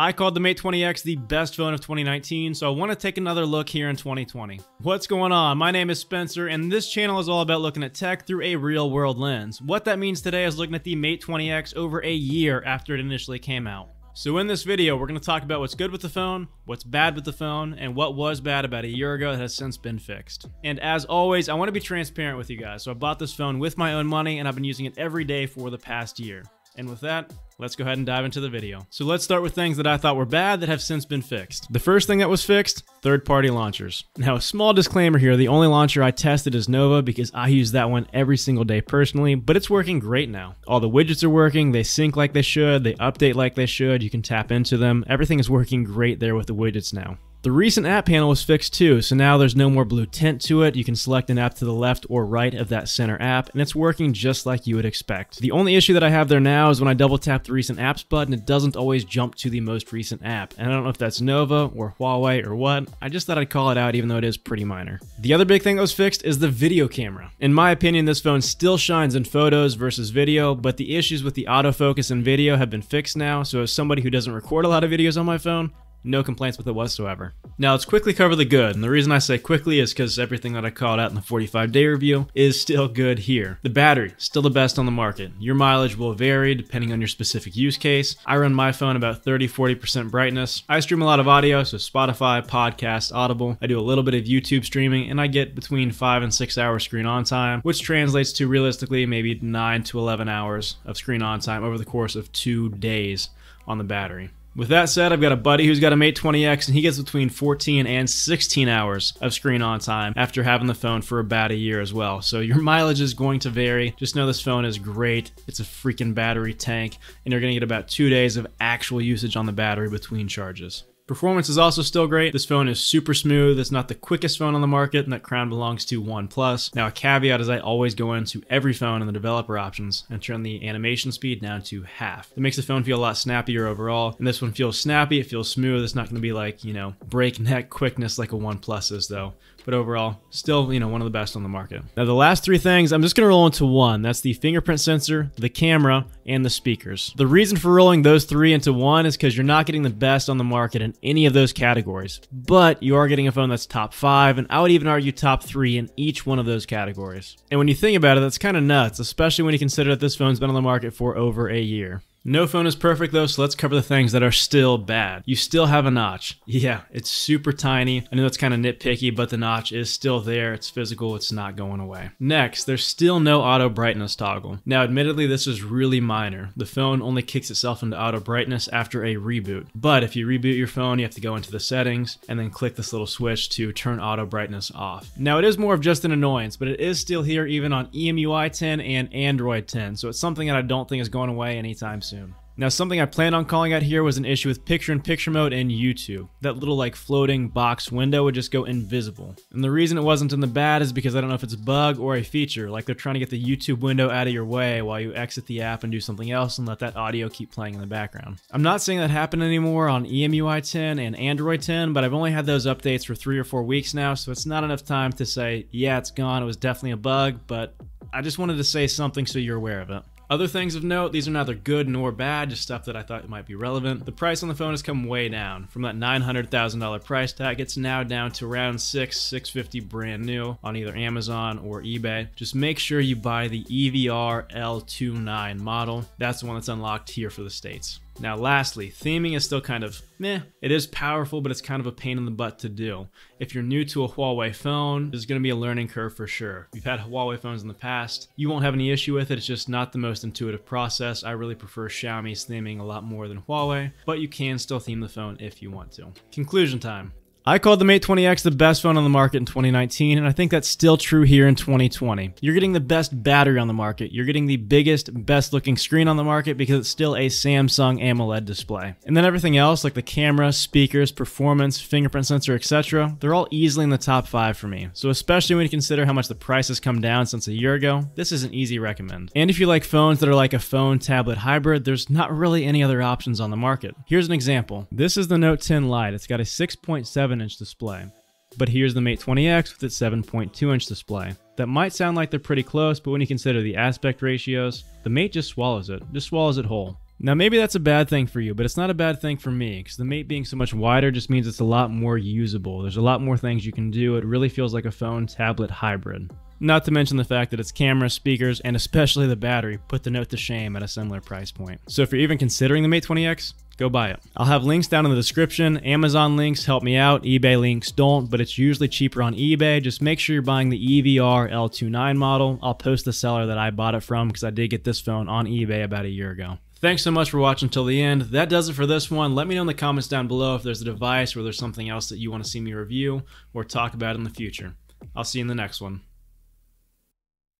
I called the Mate 20X the best phone of 2019, so I want to take another look here in 2020. What's going on? My name is Spencer, and this channel is all about looking at tech through a real-world lens. What that means today is looking at the Mate 20X over a year after it initially came out. So in this video, we're going to talk about what's good with the phone, what's bad with the phone, and what was bad about a year ago that has since been fixed. And as always, I want to be transparent with you guys, so I bought this phone with my own money, and I've been using it every day for the past year. And with that, let's go ahead and dive into the video. So let's start with things that I thought were bad that have since been fixed. The first thing that was fixed, third-party launchers. Now, a small disclaimer here, the only launcher I tested is Nova because I use that one every single day personally, but it's working great now. All the widgets are working, they sync like they should, they update like they should, you can tap into them. Everything is working great there with the widgets now. The recent app panel was fixed too, so now there's no more blue tint to it. You can select an app to the left or right of that center app, and it's working just like you would expect. The only issue that I have there now is when I double tap the recent apps button, it doesn't always jump to the most recent app. And I don't know if that's Nova or Huawei or what. I just thought I'd call it out even though it is pretty minor. The other big thing that was fixed is the video camera. In my opinion, this phone still shines in photos versus video, but the issues with the autofocus in video have been fixed now, so as somebody who doesn't record a lot of videos on my phone, no complaints with it whatsoever. Now let's quickly cover the good, and the reason I say quickly is because everything that I called out in the 45-day review is still good here. The battery, still the best on the market. Your mileage will vary depending on your specific use case. I run my phone about 30-40% brightness. I stream a lot of audio, so Spotify, podcast, Audible. I do a little bit of YouTube streaming, and I get between 5 and 6 hours screen on time, which translates to realistically maybe 9 to 11 hours of screen on time over the course of 2 days on the battery. With that said, I've got a buddy who's got a Mate 20X and he gets between 14 and 16 hours of screen on time after having the phone for about a year as well. So your mileage is going to vary. Just know this phone is great. It's a freaking battery tank, and you're going to get about 2 days of actual usage on the battery between charges. Performance is also still great. This phone is super smooth. It's not the quickest phone on the market, and that crown belongs to OnePlus. Now, a caveat is I always go into every phone in the developer options and turn the animation speed down to half. It makes the phone feel a lot snappier overall, and this one feels snappy, it feels smooth. It's not going to be like, breakneck quickness like a OnePlus is though. But overall, still, one of the best on the market. Now, the last three things, I'm just going to roll into one. That's the fingerprint sensor, the camera, and the speakers. The reason for rolling those three into one is because you're not getting the best on the market in any of those categories. But you are getting a phone that's top 5, and I would even argue top 3 in each one of those categories. And when you think about it, that's kind of nuts, especially when you consider that this phone's been on the market for over a year. No phone is perfect though, so let's cover the things that are still bad. You still have a notch. Yeah, it's super tiny. I know it's kind of nitpicky, but the notch is still there. It's physical, it's not going away. Next, there's still no auto brightness toggle. Now, admittedly, this is really minor. The phone only kicks itself into auto brightness after a reboot. But if you reboot your phone, you have to go into the settings and then click this little switch to turn auto brightness off. Now, it is more of just an annoyance, but it is still here even on EMUI 10 and Android 10, so it's something that I don't think is going away anytime soon. Now, something I planned on calling out here was an issue with picture-in-picture mode in YouTube. That little floating box window would just go invisible. And the reason it wasn't in the bad is because I don't know if it's a bug or a feature, like they're trying to get the YouTube window out of your way while you exit the app and do something else and let that audio keep playing in the background. I'm not saying that happened anymore on EMUI 10 and Android 10, but I've only had those updates for 3 or 4 weeks now, so it's not enough time to say, yeah, it's gone, it was definitely a bug, but I just wanted to say something so you're aware of it. Other things of note, these are neither good nor bad, just stuff that I thought might be relevant. The price on the phone has come way down. From that $900,000 price tag, it's now down to around $650 brand new on either Amazon or eBay. Just make sure you buy the EVR-L29 model. That's the one that's unlocked here for the States. Now lastly, theming is still kind of meh. It is powerful, but it's kind of a pain in the butt to do. If you're new to a Huawei phone, there's going to be a learning curve for sure. You've had Huawei phones in the past. You won't have any issue with it. It's just not the most intuitive process. I really prefer Xiaomi's theming a lot more than Huawei, but you can still theme the phone if you want to. Conclusion time. I called the Mate 20X the best phone on the market in 2019, and I think that's still true here in 2020. You're getting the best battery on the market. You're getting the biggest, best looking screen on the market because it's still a Samsung AMOLED display. And then everything else, like the camera, speakers, performance, fingerprint sensor, etc., they're all easily in the top 5 for me. So especially when you consider how much the price has come down since a year ago, this is an easy recommend. And if you like phones that are like a phone-tablet hybrid, there's not really any other options on the market. Here's an example. This is the Note 10 Lite. It's got a 6.7-inch display. But here's the Mate 20X with its 7.2-inch display. That might sound like they're pretty close, but when you consider the aspect ratios, the Mate just swallows it whole. Now maybe that's a bad thing for you, but it's not a bad thing for me, because the Mate being so much wider just means it's a lot more usable. There's a lot more things you can do. It really feels like a phone-tablet hybrid. Not to mention the fact that its camera, speakers, and especially the battery put the Note to shame at a similar price point. So if you're even considering the Mate 20X, go buy it. I'll have links down in the description. Amazon links help me out, eBay links don't, but it's usually cheaper on eBay. Just make sure you're buying the EVR-L29 model. I'll post the seller that I bought it from because I did get this phone on eBay about a year ago. Thanks so much for watching till the end. That does it for this one. Let me know in the comments down below if there's a device or there's something else that you want to see me review or talk about in the future. I'll see you in the next one.